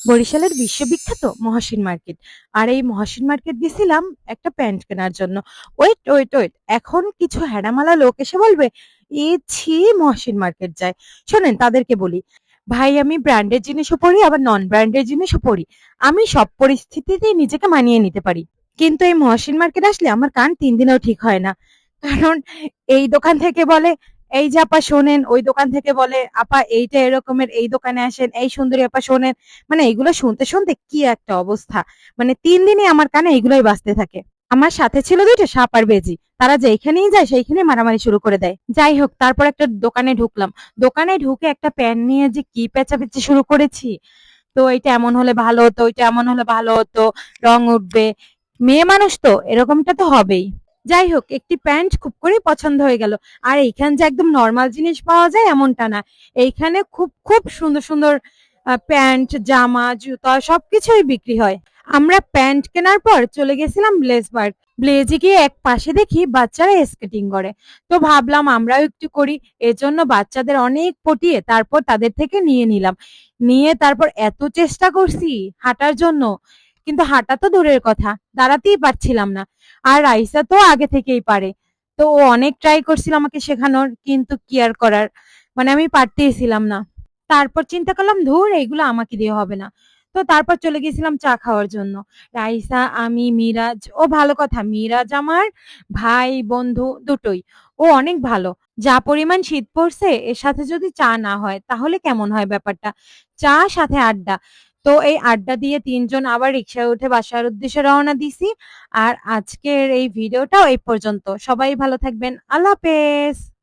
বরিশালের বিশ্ববিখ্যাত মহসিন মার্কেট। আর এই মহসিন মার্কেট গেছিলাম একটা প্যান্ট কেনার জন্য। ওয়েট ওয়েট ওয়েট, এখন কিছু হ্যাডামালা লোক এসে বলবে এ ছি মহসিন মার্কেট যায়। শোনেন, তাদেরকে বলি, ভাই আমি ব্র্যান্ডের জিনিসও পরি আবার নন ব্র্যান্ডের জিনিসও পরি। আমি সব পরিস্থিতিতেই নিজেকে মানিয়ে নিতে পারি। কিন্তু এই মহসিন মার্কেট আসলে আমার কান ৩ দিনেও ঠিক হয় না। কারণ এই দোকান থেকে বলে এই যে আপা শোনেন, ওই দোকান থেকে বলে আপা এইটা এরকমের, এই দোকানে আসেন, এই সুন্দরী আপা শোনেন। মানে এগুলো শুনতে শুনতে কি একটা অবস্থা। মানে ৩ দিনই আমার কানে এগুলোই বাজতে থাকে। আমার সাথে ছিল দুইটা সাপ আর বেজি, তারা যেখানেই যায় সেইখানেই মারামারি শুরু করে দেয়। যাই হোক, তারপর একটা দোকানে ঢুকলাম। দোকানে ঢুকে একটা প্যান নিয়ে যে কি পেঁচাপেচি শুরু করেছি। তো এইটা এমন হলে ভালো হতো, ওইটা এমন হলে ভালো হতো, রং উঠবে, মেয়ে মানুষ তো এরকমটা তো হবেই। যাই হোক, একটি প্যান্ট খুব করেই পছন্দ হয়ে গেল। আর এইখান যে একদম নর্মাল জিনিস পাওয়া যায় এমনটা না। এইখানে খুব খুব সুন্দর সুন্দর প্যান্ট, জামা, জুতা সবকিছুই বিক্রি হয়। আমরা প্যান্ট কেনার পর চলে গেছিলাম ব্লেজ পার্ক। ব্লেজে গিয়ে এক পাশে দেখি বাচ্চারা স্কেটিং করে। তো ভাবলাম আমরাও একটু করি। এজন্য বাচ্চাদের অনেক পটিয়ে তারপর তাদের থেকে নিয়ে নিলাম। নিয়ে তারপর এত চেষ্টা করছি হাঁটার জন্য, কিন্তু হাঁটা তো দূরের কথা, দাঁড়াতেই পারছিলাম না। আর রাইসা তো আগে থেকেই পারে। তো ও অনেক ট্রাই করছিল আমাকে শেখানোর, কিন্তু কি আর করার, মানে আমি পারতেইছিলাম না। তারপর চিন্তা করলাম ধুর এইগুলো আমাকে দিয়ে হবে না। তো তারপর চলে গেছিলাম চা খাওয়ার জন্য। রাইসা, আমি, মিরাজ। ও ভালো কথা, মিরাজ আমার ভাই বন্ধু দুটোই। ও অনেক ভালো। যা পরিমাণ শীত পড়ছে এর সাথে যদি চা না হয় তাহলে কেমন হয় ব্যাপারটা। চা সাথে আড্ডা। তো এই আড্ডা দিয়ে ৩ জন আবার রিক্সায় উঠে বাসার উদ্দেশ্যে রওনা দিছি। আর আজকের এই ভিডিওটাও এই পর্যন্ত। সবাই ভালো থাকবেন। আল্লাহ হাফেজ।